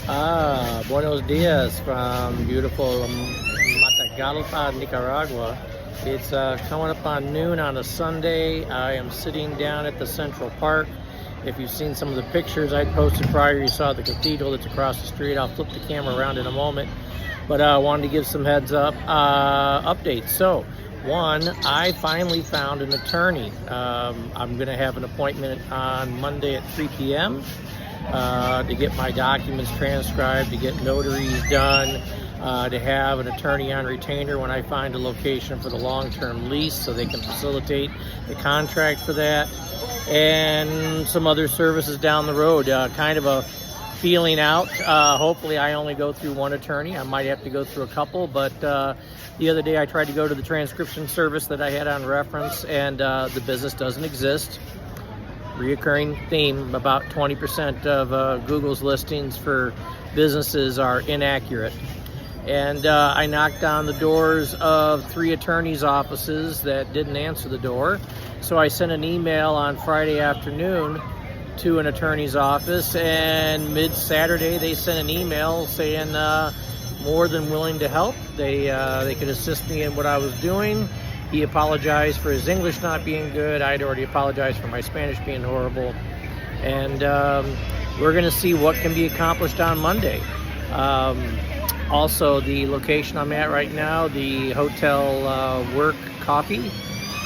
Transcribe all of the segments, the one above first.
Buenos dias from beautiful Matagalpa, Nicaragua. It's coming up on noon on a Sunday. I am sitting down at the Central Park. If you've seen some of the pictures I posted prior, you saw the cathedral that's across the street. I'll flip the camera around in a moment. But I wanted to give some heads up updates. So, one, I finally found an attorney. I'm going to have an appointment on Monday at 3 p.m. To get my documents transcribed, to get notaries done, to have an attorney on retainer when I find a location for the long-term lease so they can facilitate the contract for that, and some other services down the road. Kind of a feeling out. Hopefully I only go through one attorney. I might have to go through a couple, but the other day I tried to go to the transcription service that I had on reference, and the business doesn't exist. Reoccurring theme, about 20% of Google's listings for businesses are inaccurate. And I knocked on the doors of 3 attorneys' offices that didn't answer the door. So I sent an email on Friday afternoon to an attorney's office, and mid-Saturday they sent an email saying more than willing to help. They could assist me in what I was doing. He apologized for his English not being good. I'd already apologized for my Spanish being horrible. And we're going to see what can be accomplished on Monday. Also, the location I'm at right now, the Hotel Work Coffee,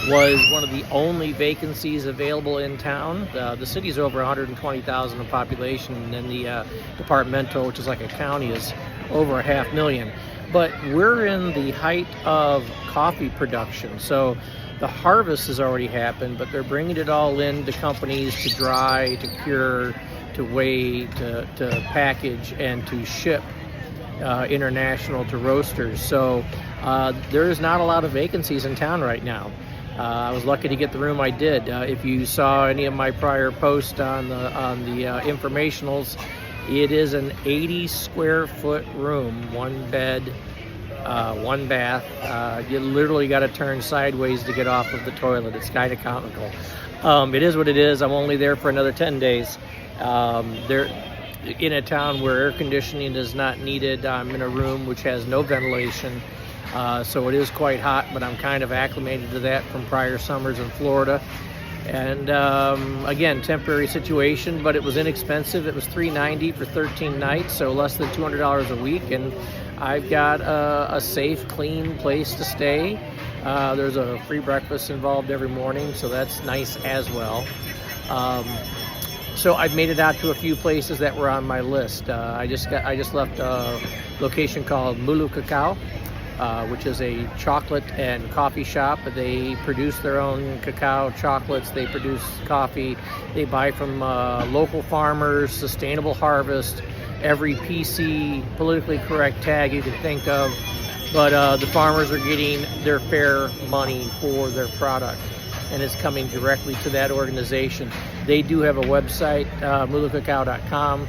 was one of the only vacancies available in town. The city's over 120,000 in population, and then the departmental, which is like a county, is over 500,000. But we're in the height of coffee production, so the harvest has already happened, but they're bringing it all in to companies to dry, to cure, to weigh, to package, and to ship international to roasters. So there is not a lot of vacancies in town right now. I was lucky to get the room I did. If you saw any of my prior posts on the informationals, it is an 80 square foot room, 1 bed, 1 bath. You literally got to turn sideways to get off of the toilet. It's kind of comical. It is what it is. I'm only there for another 10 days. They're in a town where air conditioning is not needed. I'm in a room which has no ventilation. So it is quite hot, but I'm kind of acclimated to that from prior summers in Florida. And again, temporary situation, but it was inexpensive. It was $390 for 13 nights, so less than $200 a week. And I've got a safe, clean place to stay. There's a free breakfast involved every morning, so that's nice as well. So I've made it out to a few places that were on my list. I just left a location called Mulu Cacao, which is a chocolate and coffee shop. They produce their own cacao chocolates. They produce coffee. They buy from local farmers, sustainable harvest, every PC, politically correct tag you can think of. But the farmers are getting their fair money for their product, and it's coming directly to that organization. They do have a website, mulucacao.com.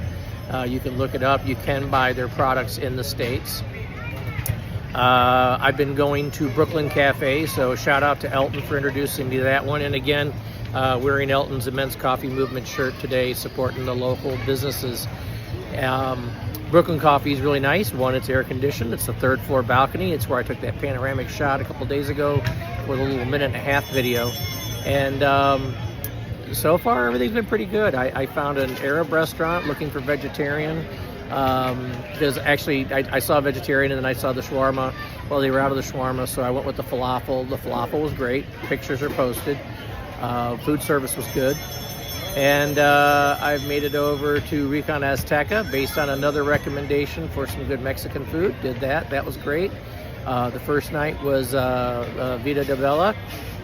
You can look it up. You can buy their products in the States. I've been going to Brooklyn Cafe, so shout out to Elton for introducing me to that one. And again, wearing Elton's Immense Coffee Movement shirt today, supporting the local businesses. Brooklyn Coffee is really nice. One, it's air conditioned. It's the 3rd floor balcony. It's where I took that panoramic shot a couple days ago with a little 1.5-minute video. And so far, everything's been pretty good. I found an Arab restaurant looking for vegetarian. Because actually I saw vegetarian and then I saw the shawarma. Well, they were out of the shawarma, so I went with the falafel. The falafel was great. Pictures are posted. Food service was good. And I've made it over to Rincon Azteca based on another recommendation for some good Mexican food. Did that. That was great. The first night was Vida de Bella,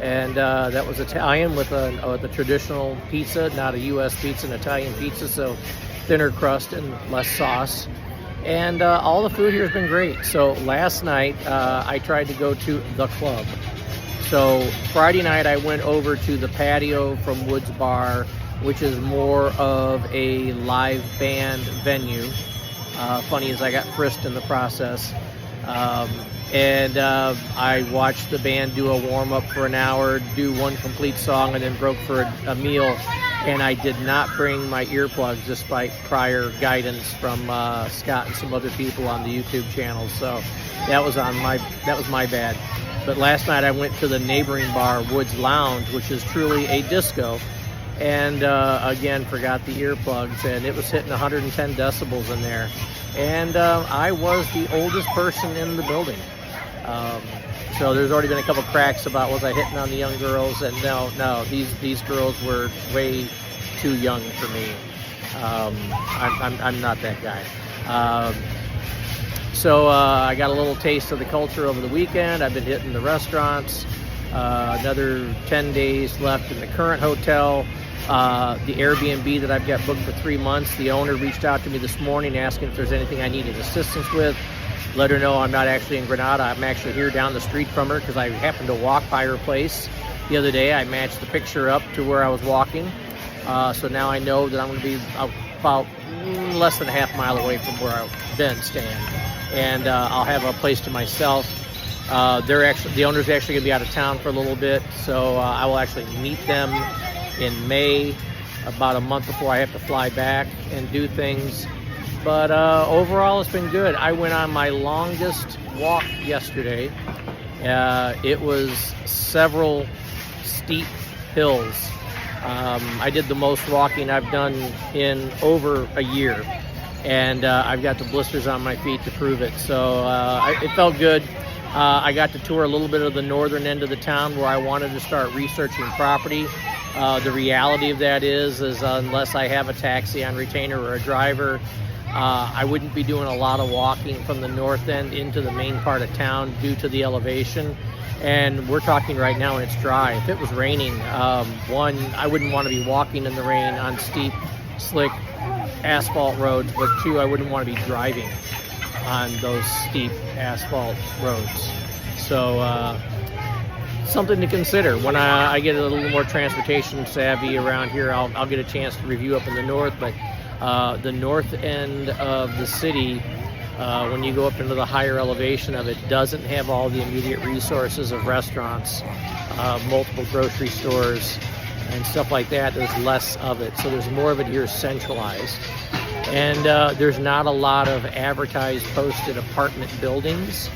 and that was Italian with the traditional pizza, not a U.S. pizza, an Italian pizza, so thinner crust and less sauce. And all the food here has been great. So last night I tried to go to the club. So Friday night I went over to the patio from Woods Bar, which is more of a live band venue. Funny as I got frisked in the process. I watched the band do a warm-up for an hour, do one complete song, and then broke for a meal. And I did not bring my earplugs despite prior guidance from Scott and some other people on the YouTube channel. So that was my bad. But last night I went to the neighboring bar, Woods Lounge, which is truly a disco. And again, forgot the earplugs, and it was hitting 110 decibels in there. And I was the oldest person in the building. So there's already been a couple cracks about was I hitting on the young girls, and no, these girls were way too young for me. I'm not that guy. So I got a little taste of the culture over the weekend. I've been hitting the restaurants. Another 10 days left in the current hotel. The Airbnb that I've got booked for 3 months, the owner reached out to me this morning asking if there's anything I needed assistance with. Let her know I'm not actually in Granada. I'm actually here down the street from her because I happened to walk by her place the other day. I matched the picture up to where I was walking. So now I know that I'm going to be about less than a half mile away from where I've been staying. And I'll have a place to myself. The owner's actually going to be out of town for a little bit. So I will actually meet them in May, about a month before I have to fly back and do things. But overall, it's been good. I went on my longest walk yesterday. It was several steep hills. I did the most walking I've done in over a year. And I've got the blisters on my feet to prove it. So it felt good. I got to tour a little bit of the northern end of the town where I wanted to start researching property. The reality of that is unless I have a taxi on retainer or a driver, I wouldn't be doing a lot of walking from the north end into the main part of town due to the elevation. And we're talking right now and it's dry. If it was raining, one, I wouldn't want to be walking in the rain on steep, slick asphalt roads, but two, I wouldn't want to be driving on those steep asphalt roads. So something to consider. When I get a little more transportation savvy around here, I'll get a chance to review up in the north. But the north end of the city, when you go up into the higher elevation of it, doesn't have all the immediate resources of restaurants, multiple grocery stores, and stuff like that. There's less of it. So there's more of it here centralized. And there's not a lot of advertised, posted apartment buildings.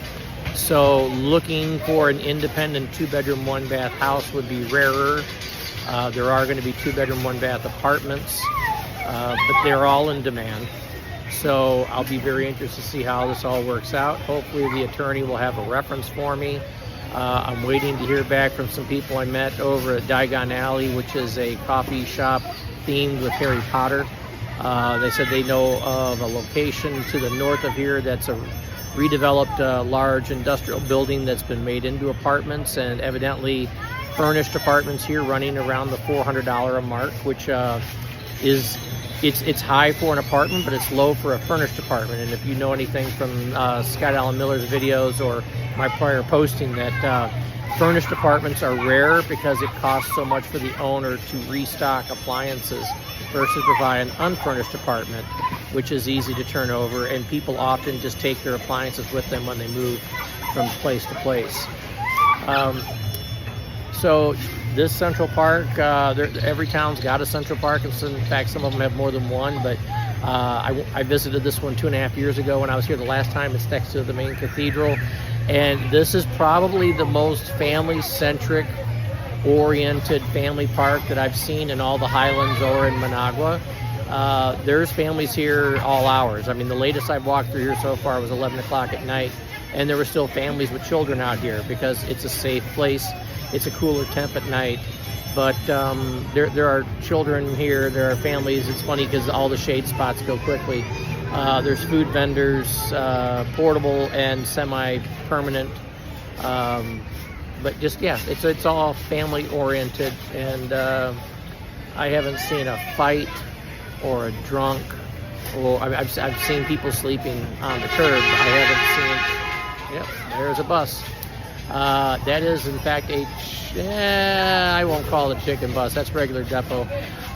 So looking for an independent 2-bedroom, 1-bath house would be rarer. There are going to be 2-bedroom, 1-bath apartments, but they're all in demand. So I'll be very interested to see how this all works out. Hopefully the attorney will have a reference for me. I'm waiting to hear back from some people I met over at Diagon Alley, which is a coffee shop themed with Harry Potter. They said they know of a location to the north of here that's a redeveloped large industrial building that's been made into apartments, and evidently furnished apartments here running around the $400 a mark, which is it's high for an apartment, but it's low for a furnished apartment. And if you know anything from Scott Allen Miller's videos or my prior posting, that furnished apartments are rare because it costs so much for the owner to restock appliances versus to buy an unfurnished apartment, which is easy to turn over, and people often just take their appliances with them when they move from place to place. So this Central Park, every town's got a Central Park, and in fact some of them have more than one, but I visited this one 2.5 years ago when I was here the last time. It's next to the main cathedral, and this is probably the most family-centric oriented family park that I've seen in all the Highlands or in Managua. There's families here all hours. I mean, the latest I've walked through here so far was 11 o'clock at night, and there were still families with children out here because it's a safe place. It's a cooler temp at night, but there are children here, there are families. It's funny because all the shade spots go quickly. There's food vendors, portable and semi-permanent. But just, yeah, it's all family oriented, and I haven't seen a fight or a drunk, or I've seen people sleeping on the curb. I haven't seen, yep, there's a bus. That is in fact I won't call it a chicken bus, that's regular depot.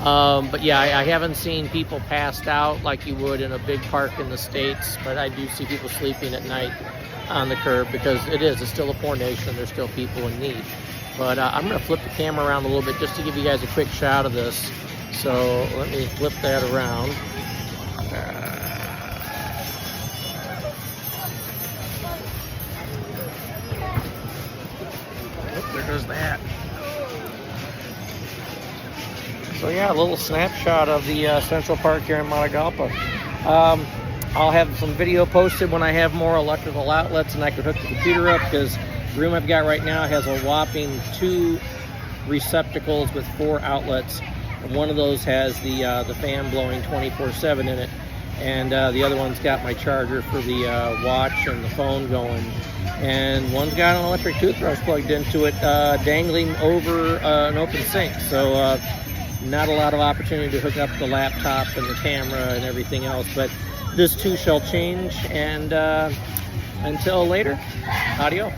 But yeah, I haven't seen people passed out like you would in a big park in the States, but I do see people sleeping at night. on the curb, because it's still a poor nation. There's still people in need. But I'm going to flip the camera around a little bit just to give you guys a quick shot of this. So let me flip that around. There goes that. So yeah, a little snapshot of the Central Park here in Matagalpa. I'll have some video posted when I have more electrical outlets and I can hook the computer up, because the room I've got right now has a whopping 2 receptacles with 4 outlets. And one of those has the fan blowing 24/7 in it, and the other one's got my charger for the watch and the phone going, and one's got an electric toothbrush plugged into it, dangling over an open sink. So not a lot of opportunity to hook up the laptop and the camera and everything else, but this too shall change. And until later, adios.